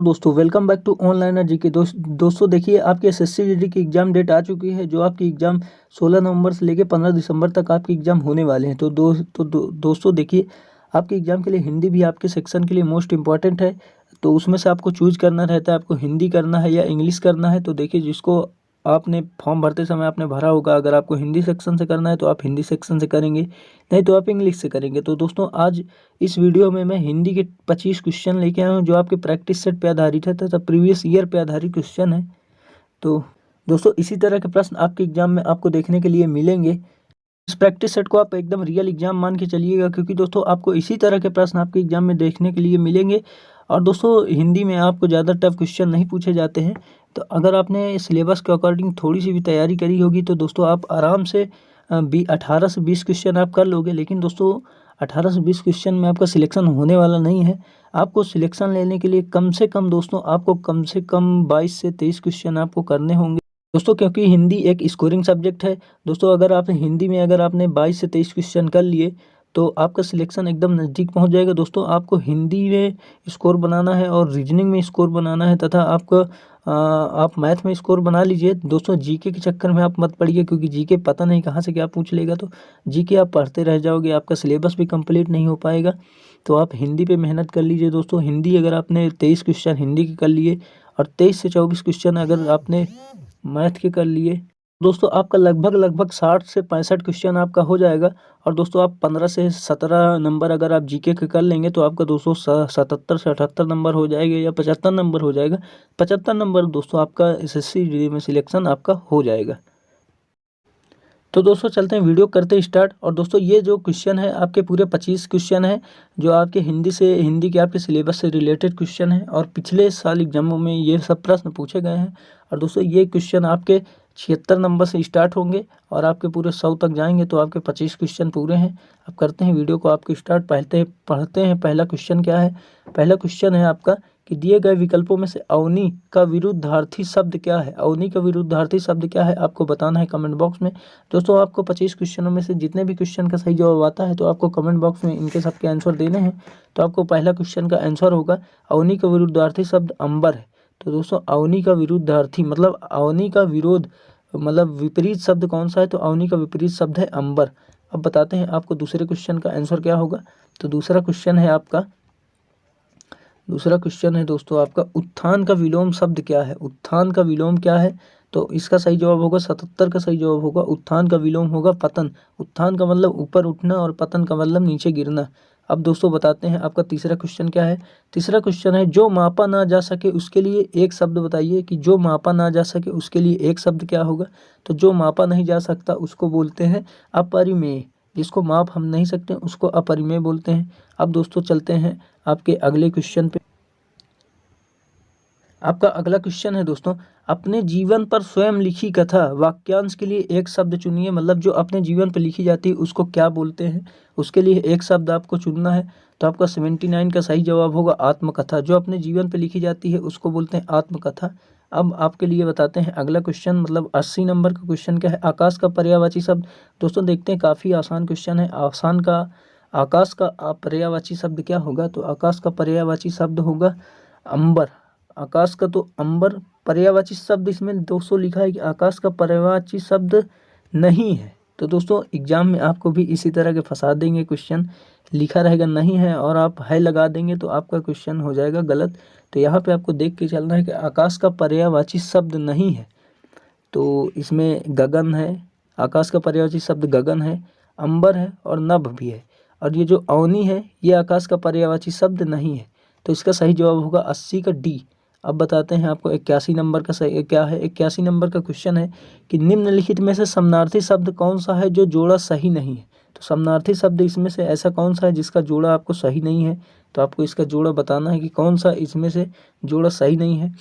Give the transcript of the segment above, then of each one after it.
दोस्तों welcome back online one-liner GK. दोस्तों देखिए, आपकी एसएससी जीडी की एग्ज़ाम डेट आ चुकी है। जो आपकी एग्ज़ाम 16 नवंबर से लेकर 15 दिसंबर तक आपकी एग्ज़ाम होने वाले हैं। दोस्तों देखिए, आपकी एग्ज़ाम के लिए हिंदी भी आपके सेक्शन के लिए मोस्ट इंपॉर्टेंट है। तो उसमें से आपको चूज करना रहता है, आपको हिंदी करना है या इंग्लिश करना है। तो देखिए, जिसको आपने फॉर्म भरते समय आपने भरा होगा, अगर आपको हिंदी सेक्शन से करना है तो आप हिंदी सेक्शन से करेंगे, नहीं तो आप इंग्लिश से करेंगे। तो दोस्तों आज इस वीडियो में मैं हिंदी के 25 क्वेश्चन लेके आया हूँ, जो आपके प्रैक्टिस सेट पे आधारित है तथा प्रीवियस ईयर पे आधारित क्वेश्चन है। तो दोस्तों इसी तरह के प्रश्न आपके एग्जाम में आपको देखने के लिए मिलेंगे। इस प्रैक्टिस सेट को आप एकदम रियल एग्जाम मान के चलिएगा, क्योंकि दोस्तों आपको इसी तरह के प्रश्न आपके एग्जाम में देखने के लिए मिलेंगे। और दोस्तों हिंदी में आपको ज़्यादा टफ क्वेश्चन नहीं पूछे जाते हैं। तो अगर आपने सिलेबस के अकॉर्डिंग थोड़ी सी भी तैयारी करी होगी तो दोस्तों आप आराम से 18 से 20 क्वेश्चन आप कर लोगे। लेकिन दोस्तों 18 से 20 क्वेश्चन में आपका सिलेक्शन होने वाला नहीं है। आपको सिलेक्शन लेने के लिए कम से कम दोस्तों आपको कम से कम 22 से 23 क्वेश्चन आपको करने होंगे दोस्तों, क्योंकि हिंदी एक स्कोरिंग सब्जेक्ट है। दोस्तों अगर आप हिंदी में अगर आपने 22 से 23 क्वेश्चन कर लिए तो आपका सिलेक्शन एकदम नज़दीक पहुंच जाएगा। दोस्तों आपको हिंदी में स्कोर बनाना है और रीजनिंग में स्कोर बनाना है, तथा आप मैथ में स्कोर बना लीजिए। दोस्तों जीके के चक्कर में आप मत पड़िए, क्योंकि जीके पता नहीं कहाँ से क्या पूछ लेगा। तो जीके आप पढ़ते रह जाओगे, आपका सिलेबस भी कंप्लीट नहीं हो पाएगा। तो आप हिंदी पे मेहनत कर लीजिए दोस्तों। हिंदी अगर आपने 23 क्वेश्चन हिंदी के कर लिए और 23 से 24 क्वेश्चन अगर आपने मैथ के कर लिए, दोस्तों आपका लगभग 60 से 65 क्वेश्चन आपका हो जाएगा। और दोस्तों आप 15 से 17 नंबर अगर आप जीके के कर लेंगे तो आपका दोस्तों 77 से 78 नंबर हो जाएगा या 75 नंबर हो जाएगा। 75 नंबर दोस्तों आपका एसएससी जीडी में सिलेक्शन आपका हो जाएगा। तो दोस्तों चलते हैं, वीडियो करते हैं स्टार्ट। और दोस्तों ये जो क्वेश्चन है आपके पूरे 25 क्वेश्चन है, जो आपके हिंदी के आपके सिलेबस से रिलेटेड क्वेश्चन है और पिछले साल एग्जामों में ये सब प्रश्न पूछे गए हैं। और दोस्तों ये क्वेश्चन आपके 76 नंबर से स्टार्ट होंगे और आपके पूरे 100 तक जाएंगे, तो आपके 25 क्वेश्चन पूरे हैं। अब करते हैं वीडियो को आपके स्टार्ट। पढ़ते हैं पहला क्वेश्चन क्या है। पहला क्वेश्चन है आपका कि दिए गए विकल्पों में से अवनी का विरुद्धार्थी शब्द क्या है। अवनी का विरुद्धार्थी शब्द क्या है आपको बताना है कमेंट बॉक्स में। दोस्तों आपको 25 क्वेश्चनों में से जितने भी क्वेश्चन का सही जवाब आता है तो आपको कमेंट बॉक्स में इनके सबके आंसर देने हैं। तो आपको पहला क्वेश्चन का आंसर होगा अवनी का विरुद्धार्थी शब्द अंबर है। तो दोस्तों अवनी का विरुद्धार्थी मतलब अवनी का विरोध मतलब विपरीत शब्द कौन सा है, तो अवनी का विपरीत शब्द है अंबर। अब बताते हैं आपको दूसरे क्वेश्चन का आंसर क्या होगा। तो दूसरा क्वेश्चन है दोस्तों आपका उत्थान का विलोम शब्द क्या है। उत्थान का विलोम क्या है, तो इसका सही जवाब होगा 77 का सही जवाब होगा उत्थान का विलोम होगा पतन। उत्थान का मतलब ऊपर उठना और पतन का मतलब नीचे गिरना। अब दोस्तों बताते हैं आपका तीसरा क्वेश्चन क्या है। तीसरा क्वेश्चन है जो मापा ना जा सके उसके लिए एक शब्द बताइए, कि जो मापा ना जा सके उसके लिए एक शब्द क्या होगा। तो जो मापा नहीं जा सकता उसको बोलते हैं अपरिमेय, जिसको माप हम नहीं सकते उसको अपरिमेय बोलते हैं। अब दोस्तों चलते हैं आपके अगले क्वेश्चन पे। आपका अगला क्वेश्चन है दोस्तों, अपने जीवन पर स्वयं लिखी कथा वाक्यांश के लिए एक शब्द चुनिए। मतलब जो अपने जीवन पर लिखी जाती है उसको क्या बोलते हैं, उसके लिए एक शब्द आपको चुनना है। तो आपका 79 का सही जवाब होगा आत्मकथा। जो अपने जीवन पर लिखी जाती है उसको बोलते हैं आत्मकथा। अब आपके लिए बताते हैं अगला क्वेश्चन, मतलब 80 नंबर का क्वेश्चन क्या है। आकाश का पर्यायवाची शब्द। दोस्तों देखते हैं, काफ़ी आसान क्वेश्चन है। आकाश का पर्यायवाची शब्द क्या होगा। तो आकाश का पर्यायवाची शब्द होगा अंबर। आकाश का तो अंबर पर्यायवाची शब्द इसमें दोस्तों लिखा है कि आकाश का पर्यायवाची शब्द नहीं है। तो दोस्तों एग्जाम में आपको भी इसी तरह के फंसा देंगे, क्वेश्चन लिखा रहेगा नहीं है और आप है लगा देंगे तो आपका क्वेश्चन हो जाएगा गलत। तो यहाँ पे आपको देख के चलना है कि आकाश का पर्यायवाची शब्द नहीं है, तो इसमें गगन है। आकाश का पर्यायवाची शब्द गगन है, अंबर है और नभ भी है। और ये जो अवनी है ये आकाश का पर्यायवाची शब्द नहीं है। तो इसका सही जवाब होगा 80 का डी। अब बताते हैं आपको 81 नंबर का सही क्या है। 81 नंबर का क्वेश्चन है कि निम्नलिखित में से समानार्थी शब्द कौन सा है जो जोड़ा सही नहीं है। तो समानार्थी शब्द इसमें से ऐसा कौन सा है जिसका जोड़ा आपको सही नहीं है। तो आपको इसका जोड़ा बताना है कि कौन सा इसमें से जोड़ा सही नहीं है।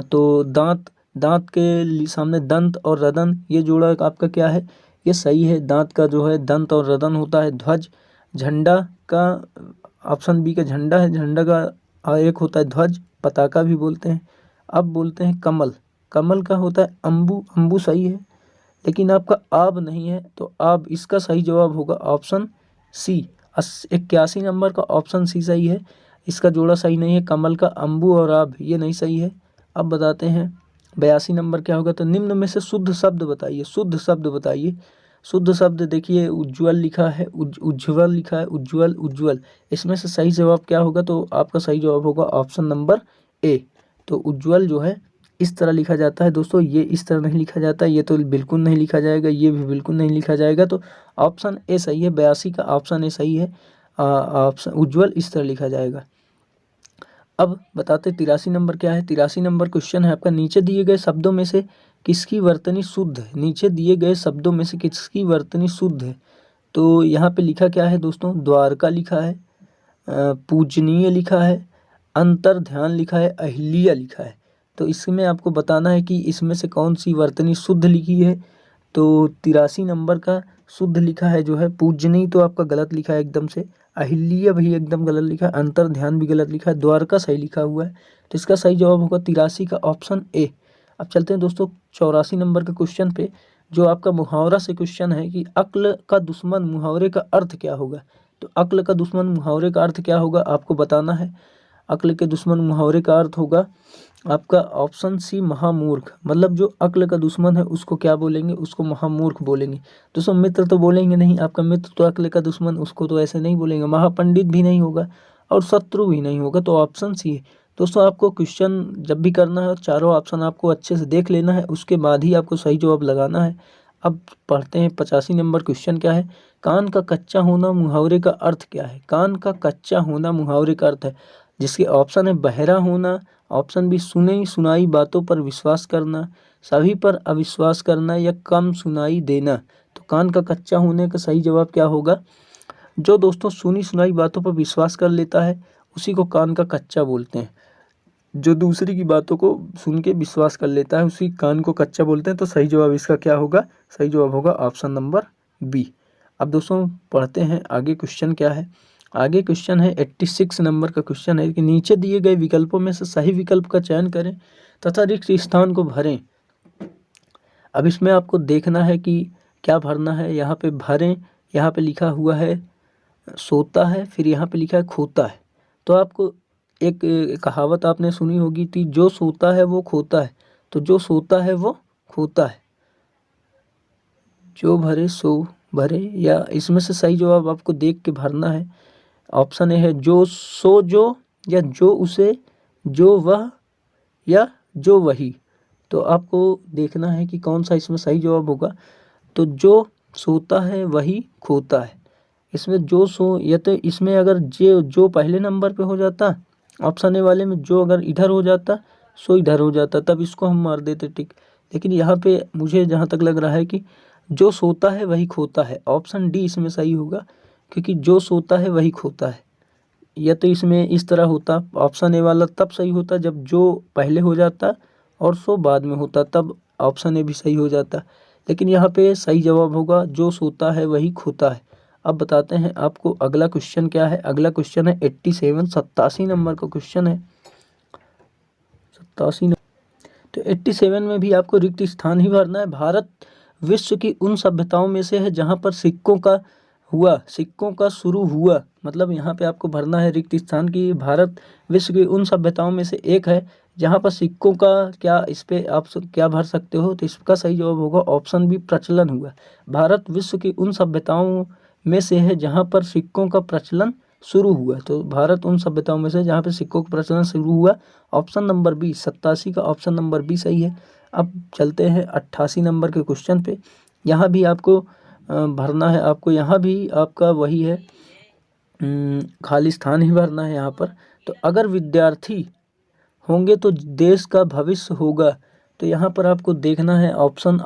तो दांत के सामने दंत और रदन, ये जोड़ा आपका क्या है, ये सही है। दांत का जो है दंत और रदन होता है। ध्वज, झंडा का ऑप्शन बी का झंडा है। झंडा का एक होता है ध्वज, पताका भी बोलते हैं। अब बोलते हैं कमल। कमल का होता है अम्बु। अम्बु सही है, लेकिन आपका आब नहीं है। तो आब, इसका सही जवाब होगा ऑप्शन सी। 81 नंबर का ऑप्शन सी सही है। इसका जोड़ा सही नहीं है। कमल का अम्बु और आब, ये नहीं सही है। अब बताते हैं 82 नंबर क्या होगा। तो निम्न में से शुद्ध शब्द बताइए, शुद्ध शब्द बताइए। शुद्ध शब्द देखिए उज्ज्वल लिखा है, उज्ज्वल लिखा है, उज्ज्वल उज्ज्वल। इसमें से सही जवाब क्या होगा? तो आपका सही जवाब होगा ऑप्शन नंबर ए। तो उज्ज्वल जो है इस तरह लिखा जाता है दोस्तों, ये इस तरह नहीं लिखा जाता, ये तो बिल्कुल नहीं लिखा जाएगा, ये भी बिल्कुल नहीं लिखा जाएगा। तो ऑप्शन ए सही है, 82 का ऑप्शन ए सही है। ऑप्शन उज्ज्वल इस तरह लिखा जाएगा। अब बताते 83 नंबर क्या है। 83 नंबर क्वेश्चन है आपका, नीचे दिए गए शब्दों में से किसकी वर्तनी शुद्ध है? नीचे दिए गए शब्दों में से किसकी वर्तनी शुद्ध है? तो यहाँ पे लिखा क्या है दोस्तों? द्वारका लिखा है, पूजनीय लिखा है, अंतर ध्यान लिखा है, अहिल्या लिखा है। तो इसमें आपको बताना है कि इसमें से कौन सी वर्तनी शुद्ध लिखी है। तो 83 नंबर का शुद्ध लिखा है जो है पूजनीय, तो आपका गलत लिखा है एकदम से। अहिल्या भी एकदम गलत लिखा है, अंतर ध्यान भी गलत लिखा है, द्वारका सही लिखा हुआ है। तो इसका सही जवाब होगा 83 का ऑप्शन ए। अब चलते हैं दोस्तों 84 नंबर के क्वेश्चन पे, जो आपका मुहावरा से क्वेश्चन है कि अक्ल का दुश्मन मुहावरे का अर्थ क्या होगा। तो अक्ल का दुश्मन मुहावरे का अर्थ क्या होगा आपको बताना है। अक्ल के दुश्मन मुहावरे का अर्थ होगा आपका ऑप्शन सी महामूर्ख। मतलब जो अक्ल का दुश्मन है उसको क्या बोलेंगे? उसको महामूर्ख बोलेंगे। दोस्तों मित्र तो बोलेंगे नहीं, आपका मित्र तो अक्ल का दुश्मन, उसको तो ऐसे नहीं बोलेंगे। महापंडित भी नहीं होगा और शत्रु भी नहीं होगा। तो ऑप्शन सी है दोस्तों। आपको क्वेश्चन जब भी करना है चारों ऑप्शन आपको अच्छे से देख लेना है, उसके बाद ही आपको सही जवाब लगाना है। अब पढ़ते हैं 85 नंबर क्वेश्चन क्या है। कान का कच्चा होना मुहावरे का अर्थ क्या है? कान का कच्चा होना मुहावरे का अर्थ है, जिसके ऑप्शन है बहरा होना, ऑप्शन बी सुनी सुनाई बातों पर विश्वास करना, सभी पर अविश्वास करना, या कम सुनाई देना। तो कान का कच्चा होने का सही जवाब क्या होगा? जो दोस्तों सुनी सुनाई बातों पर विश्वास कर लेता है उसी को कान का कच्चा बोलते हैं। जो दूसरी की बातों को सुन के विश्वास कर लेता है उसी कान को कच्चा बोलते हैं। तो सही जवाब इसका क्या होगा? सही जवाब होगा ऑप्शन नंबर बी। अब दोस्तों पढ़ते हैं आगे क्वेश्चन क्या है। आगे क्वेश्चन है 86 नंबर का क्वेश्चन है कि नीचे दिए गए विकल्पों में से सही विकल्प का चयन करें तथा रिक्त स्थान को भरें। अब इसमें आपको देखना है कि क्या भरना है। यहाँ पे भरें, यहाँ पे लिखा हुआ है सोता है, फिर यहाँ पे लिखा है खोता है। तो आपको एक कहावत आपने सुनी होगी थी, जो सोता है वो खोता है। तो जो सोता है वो खोता है, जो भरे सो भरे, या इसमें से सही जवाब आपको देख के भरना है। ऑप्शन ए है जो सो जो, या जो उसे, जो वह, या जो वही। तो आपको देखना है कि कौन सा इसमें सही जवाब होगा। तो जो सोता है वही खोता है। इसमें जो सो, या तो इसमें अगर जो पहले नंबर पे हो जाता, ऑप्शन ए वाले में जो अगर इधर हो जाता सो इधर हो जाता, तब इसको हम मार देते टिक। लेकिन यहाँ पे मुझे जहाँ तक लग रहा है कि जो सोता है वही खोता है। ऑप्शन डी इसमें सही होगा, क्योंकि जो सोता है वही खोता है। या तो इसमें इस तरह होता, ऑप्शन ए वाला तब सही होता जब जो पहले हो जाता और सो बाद में होता, तब ऑप्शन ए भी सही हो जाता। लेकिन यहाँ पे सही जवाब होगा जो सोता है वही खोता है। अब बताते हैं आपको अगला क्वेश्चन क्या है। अगला क्वेश्चन है 87 नंबर का क्वेश्चन है। 87 तो 87 में भी आपको रिक्त स्थान ही भरना है। भारत विश्व की उन सभ्यताओं में से है जहाँ पर सिक्कों का शुरू हुआ। मतलब यहाँ पे आपको भरना है रिक्त स्थान की। भारत विश्व की उन सभ्यताओं में से एक है जहाँ पर सिक्कों का क्या, इस पे आप क्या भर सकते हो। तो इसका सही जवाब होगा ऑप्शन बी प्रचलन हुआ। भारत विश्व की उन सभ्यताओं में से है जहाँ पर सिक्कों का प्रचलन शुरू हुआ। तो भारत उन सभ्यताओं में से जहाँ पर सिक्कों का प्रचलन शुरू हुआ। ऑप्शन नंबर बी 87 का ऑप्शन नंबर बी सही है। अब चलते हैं 88 नंबर के क्वेश्चन पे। यहाँ भी आपको भरना है। आपको यहाँ भी आपका वही है, खाली स्थान ही भरना है यहाँ पर। तो अगर विद्यार्थी होंगे तो देश का भविष्य होगा। तो यहाँ पर आपको देखना है ऑप्शन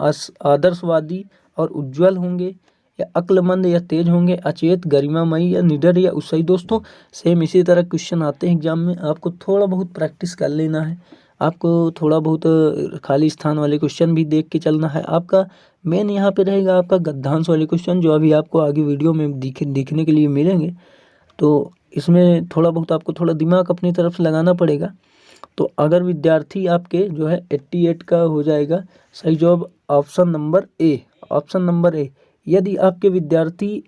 आदर्शवादी और उज्जवल होंगे, या अक्लमंद या तेज होंगे, अचेत, गरिमामयी, या निडर, या उत्साही। दोस्तों सेम इसी तरह क्वेश्चन आते हैं एग्जाम में, आपको थोड़ा बहुत प्रैक्टिस कर लेना है। आपको थोड़ा बहुत खाली स्थान वाले क्वेश्चन भी देख के चलना है। आपका मेन यहाँ पे रहेगा आपका गद्यांश वाले क्वेश्चन, जो अभी आपको आगे वीडियो में दिखने के लिए मिलेंगे। तो इसमें थोड़ा बहुत आपको थोड़ा दिमाग अपनी तरफ से लगाना पड़ेगा। तो अगर विद्यार्थी आपके जो है 88 का हो जाएगा सही जवाब option number A. Option number A, यदि आपके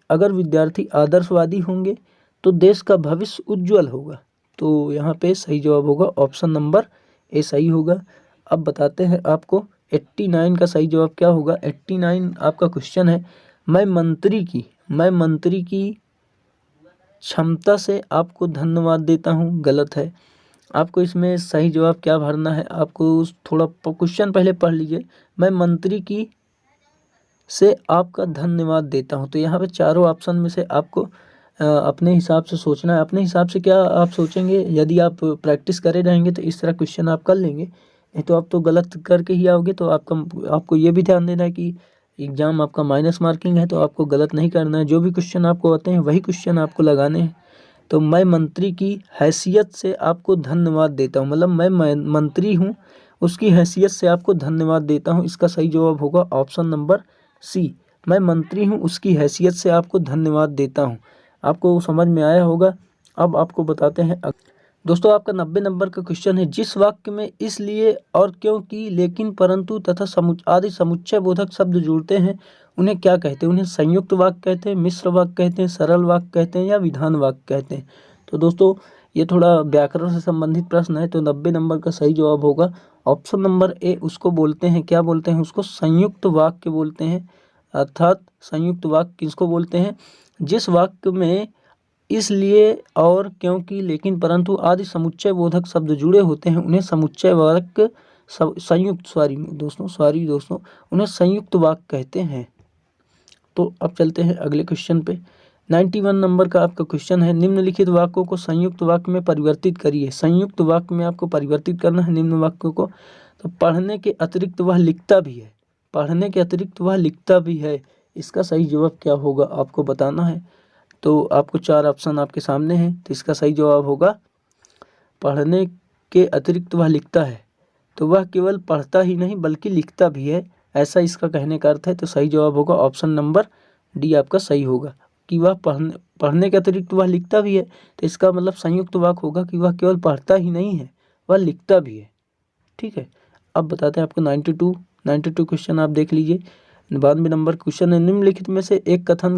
अगर विद्यार्थी आदर्शवादी होंगे तो देश का भविष्य उज्जवल होगा। तो यहाँ पे सही जवाब होगा ऑप्शन नंबर ए सही होगा। अब बताते हैं आपको 89 का सही जवाब क्या होगा। 89 आपका क्वेश्चन है, मैं मंत्री की क्षमता से आपको धन्यवाद देता हूँ, गलत है। आपको इसमें सही जवाब क्या भरना है, आपको थोड़ा क्वेश्चन पहले पढ़ लीजिए। मैं मंत्री की से आपका धन्यवाद देता हूँ, तो यहाँ पे चारों ऑप्शन में से आपको अपने हिसाब से सोचना है। अपने हिसाब से क्या आप सोचेंगे, यदि आप प्रैक्टिस करे रहेंगे तो इस तरह क्वेश्चन आप कर लेंगे, नहीं तो आप तो गलत करके ही आओगे। तो आपको ये भी ध्यान देना है कि एग्ज़ाम आपका माइनस मार्किंग है, तो आपको गलत नहीं करना है। जो भी क्वेश्चन आपको आते हैं वही क्वेश्चन आपको लगाने हैं। तो मैं मंत्री की हैसियत से आपको धन्यवाद देता हूँ, मतलब मैं मंत्री हूँ, उसकी हैसियत से आपको धन्यवाद देता हूँ। इसका सही जवाब होगा ऑप्शन नंबर सी, मैं मंत्री हूँ उसकी हैसियत से आपको धन्यवाद देता हूँ। आपको समझ में आया होगा। अब आपको बताते हैं दोस्तों, आपका 90 नंबर का क्वेश्चन है, जिस वाक्य में इसलिए और क्योंकि, लेकिन, परंतु तथा आदि समुच्चय बोधक शब्द जुड़ते हैं उन्हें क्या कहते हैं। उन्हें संयुक्त वाक्य कहते हैं, मिश्र वाक्य कहते हैं, सरल वाक्य कहते हैं या विधान वाक्य कहते हैं। तो दोस्तों ये थोड़ा व्याकरण से संबंधित प्रश्न है, तो 90 नंबर का सही जवाब होगा ऑप्शन नंबर ए। उसको बोलते हैं, क्या बोलते हैं उसको, संयुक्त वाक्य बोलते हैं। अर्थात संयुक्त वाक्य किसको बोलते हैं, जिस वाक्य में इसलिए और क्योंकि, लेकिन, परंतु आदि समुच्चय बोधक शब्द जुड़े होते हैं उन्हें समुच्चय वाक्य दोस्तों उन्हें संयुक्त वाक्य कहते हैं। तो अब चलते हैं अगले क्वेश्चन पे। 91 नंबर का आपका क्वेश्चन है, निम्नलिखित वाक्यों को संयुक्त वाक्य में परिवर्तित करिए। संयुक्त वाक्य में आपको परिवर्तित करना है निम्न वाक्यों को। तो पढ़ने के अतिरिक्त वह लिखता भी है, इसका सही जवाब क्या होगा आपको बताना है। तो आपको चार ऑप्शन आपके सामने हैं, तो इसका सही जवाब होगा पढ़ने के अतिरिक्त वह लिखता है, तो वह केवल पढ़ता ही नहीं बल्कि लिखता भी है, ऐसा इसका कहने का अर्थ है। तो सही जवाब होगा ऑप्शन नंबर डी आपका सही होगा, कि वह पढ़ने के अतिरिक्त वह लिखता भी है। तो इसका मतलब संयुक्त वाक्य होगा कि वह केवल पढ़ता ही नहीं है, वह लिखता भी है। ठीक है, अब बताते हैं आपको 92 क्वेश्चन आप देख लीजिए। 92 नंबर क्वेश्चन है, निम्नलिखित में से एक कथन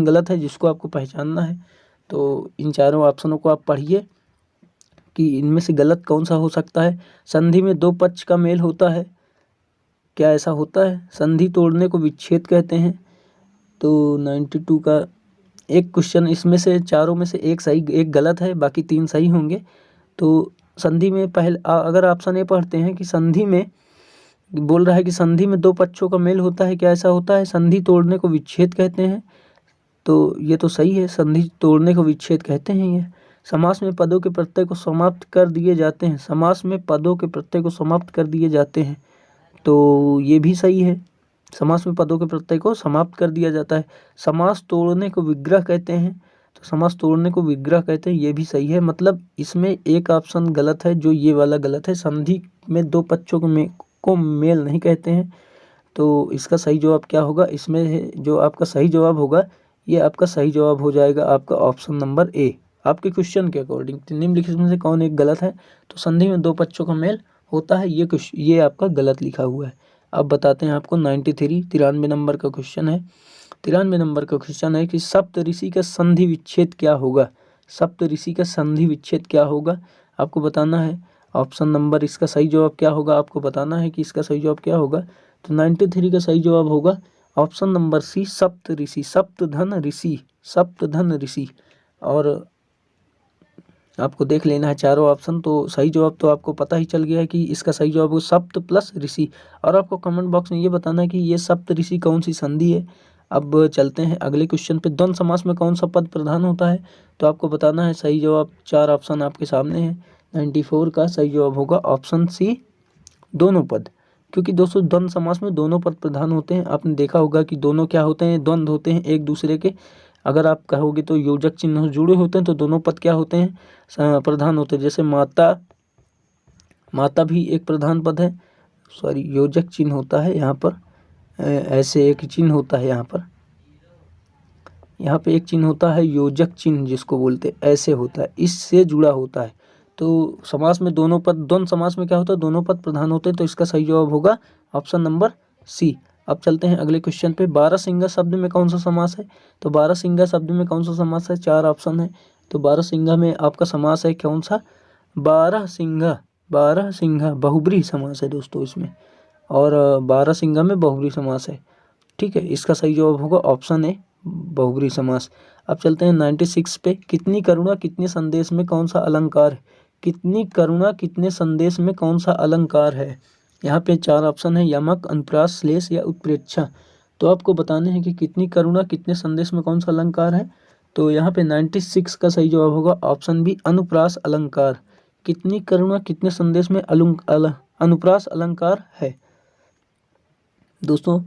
गलत है जिसको आपको पहचानना है। तो इन चारों ऑप्शनों को आप पढ़िए कि इनमें से गलत कौन सा हो सकता है। संधि में दो पक्ष का मेल होता है, क्या ऐसा होता है। संधि तोड़ने को विच्छेद कहते हैं। तो 92 का एक क्वेश्चन, इसमें से चारों में से एक सही एक गलत है, बाकी तीन सही होंगे। तो संधि में पहले अगर ऑप्शन ए पढ़ते हैं कि संधि में बोल रहा है कि संधि में दो पक्षों का मेल होता है, क्या ऐसा होता है। संधि तोड़ने को विच्छेद कहते हैं, तो ये तो सही है, संधि तोड़ने को विच्छेद कहते हैं। ये समास में पदों के प्रत्यय को समाप्त कर दिए जाते हैं, तो ये भी सही है, समास में पदों के प्रत्यय को समाप्त कर दिया जाता है। समास तोड़ने को विग्रह कहते हैं, तो समास तोड़ने को विग्रह कहते हैं, ये भी सही है। मतलब इसमें एक ऑप्शन गलत है, जो ये वाला गलत है, संधि में दो पक्षों को मेल नहीं कहते हैं। तो इसका सही जवाब क्या होगा, इसमें जो आपका सही जवाब होगा ये आपका सही जवाब हो जाएगा आपका ऑप्शन नंबर ए। आपके क्वेश्चन के अकॉर्डिंग निम्नलिखित में से कौन एक गलत है, तो संधि में दो पक्षों का मेल होता है, ये आपका गलत लिखा हुआ है। अब बताते हैं आपको 93 नंबर का क्वेश्चन है। 93 नंबर का क्वेश्चन है कि सप्त ऋषि का संधि विच्छेद क्या होगा, आपको बताना है। ऑप्शन नंबर इसका सही जवाब क्या होगा आपको बताना है कि इसका सही जवाब क्या होगा। तो 93 का सही जवाब होगा ऑप्शन नंबर सी, सप्तधन ऋषि। और आपको देख लेना है चारों ऑप्शन, तो सही जवाब तो आपको पता ही चल गया है कि इसका सही जवाब हो सप्त प्लस ऋषि। और आपको कमेंट बॉक्स में ये बताना है कि ये सप्त ऋषि कौन सी संधि है। अब चलते हैं अगले क्वेश्चन पे, द्वंद्व समास में कौन सा पद प्रधान होता है, तो आपको बताना है सही जवाब। चार ऑप्शन आपके सामने हैं। 94 का सही जवाब होगा ऑप्शन सी, दोनों पद, क्योंकि दोस्तों द्वंद्व समास में दोनों पद प्रधान होते हैं। आपने देखा होगा कि दोनों क्या होते हैं, द्वंद्व होते हैं एक दूसरे के। अगर आप कहोगे तो योजक चिन्ह जुड़े होते हैं, तो दोनों पद क्या होते हैं, प्रधान होते हैं। जैसे माता भी एक प्रधान पद है, योजक चिन्ह होता है यहाँ पर, ऐसे एक चिन्ह होता है यहाँ पे एक चिन्ह होता है योजक चिन्ह जिसको बोलते हैं, ऐसे होता है, इससे जुड़ा होता है। तो समास में दोनों पद, द्वंद्व समास में क्या होता है, दोनों पद प्रधान होते हैं, तो इसका सही जवाब होगा ऑप्शन नंबर सी। अब चलते हैं अगले क्वेश्चन पे, बारहसिंगा शब्द में कौन सा समास है, तो बारहसिंगा शब्द में कौन सा समास है, चार ऑप्शन है। तो बारहसिंगा में आपका समास है कौन सा? बारहसिंगा, बारहसिंगा बहुब्रीहि समास है दोस्तों इसमें, और बारहसिंगा में बहुब्रीहि समास है। ठीक है, इसका सही जवाब होगा ऑप्शन ए बहुब्रीहि समास। अब चलते हैं 96 पे। कितनी करुणा कितने संदेश में कौन सा अलंकार है? कितनी करुणा कितने संदेश में कौन सा अलंकार है? यहाँ पे 4 ऑप्शन है, यमक, अनुप्रास, श्लेष या उत्प्रेक्षा। तो आपको बताने हैं कि कितनी करुणा कितने संदेश में कौन सा अलंकार है। तो यहाँ पे 96 का सही जवाब होगा ऑप्शन बी अनुप्रास अलंकार। कितनी करुणा कितने संदेश में अनुप्रास अलंकार है। दोस्तों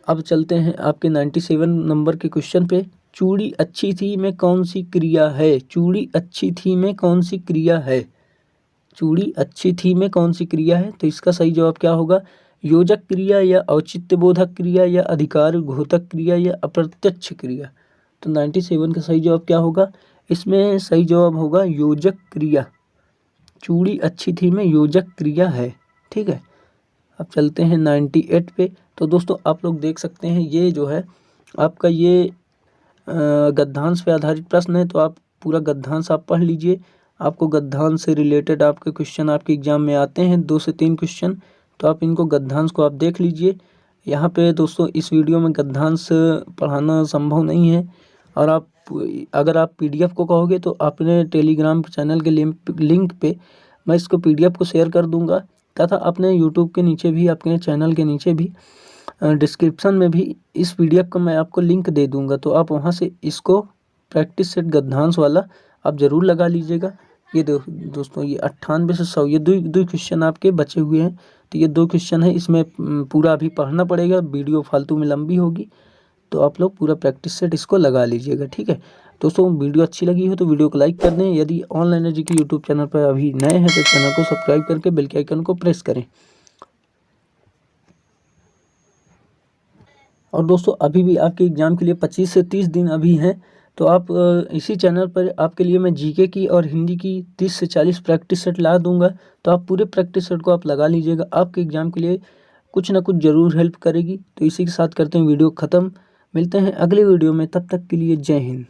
अब चलते हैं आपके 97 नंबर के क्वेश्चन पे। चूड़ी अच्छी थी में कौन सी क्रिया है? चूड़ी अच्छी थी में कौन सी क्रिया है? चूड़ी अच्छी थी में कौन सी क्रिया है? तो इसका सही जवाब क्या होगा? योजक क्रिया या औचित्य बोधक क्रिया या अधिकार घोतक क्रिया या अप्रत्यक्ष क्रिया। तो 97 का सही जवाब क्या होगा? इसमें सही जवाब होगा योजक क्रिया। चूड़ी अच्छी थी में योजक क्रिया है। ठीक है, अब चलते हैं 98 पे। तो दोस्तों आप लोग देख सकते हैं ये जो है आपका ये गद्यांश पे आधारित प्रश्न है, तो आप पूरा गद्यांश आप पढ़ लीजिए। आपको गद्यांश से रिलेटेड आपके क्वेश्चन आपके एग्जाम में आते हैं 2 से 3 क्वेश्चन, तो आप इनको गद्यांश को आप देख लीजिए। यहाँ पे दोस्तों इस वीडियो में गद्यांश पढ़ाना संभव नहीं है, और आप अगर आप PDF को कहोगे तो अपने टेलीग्राम चैनल के लिंक पे मैं इसको PDF को शेयर कर दूंगा, तथा अपने YouTube के नीचे भी, अपने चैनल के नीचे भी डिस्क्रिप्शन में भी इस PDF का मैं आपको लिंक दे दूंगा। तो आप वहां से इसको प्रैक्टिस सेट गद्यांश वाला आप ज़रूर लगा लीजिएगा। ये दोस्तों ये 98 से 100 ये दो क्वेश्चन आपके बचे हुए हैं। तो ये 2 क्वेश्चन है, इसमें पूरा अभी पढ़ना पड़ेगा, वीडियो फालतू में लंबी होगी, तो आप लोग पूरा प्रैक्टिस सेट इसको लगा लीजिएगा। ठीक है दोस्तों, वीडियो अच्छी लगी हो तो वीडियो को लाइक कर दें। यदि ऑनलाइन एनर्जी के यूट्यूब चैनल पर अभी नए हैं तो चैनल को सब्सक्राइब करके बेल के आइकन को प्रेस करें। और दोस्तों अभी भी आपके एग्ज़ाम के लिए 25 से 30 दिन अभी हैं, तो आप इसी चैनल पर आपके लिए मैं जीके की और हिंदी की 30 से 40 प्रैक्टिस सेट ला दूंगा। तो आप पूरे प्रैक्टिस सेट को आप लगा लीजिएगा, आपके एग्ज़ाम के लिए कुछ ना कुछ ज़रूर हेल्प करेगी। तो इसी के साथ करते हैं वीडियो ख़त्म। मिलते हैं अगले वीडियो में, तब तक के लिए जय हिंद।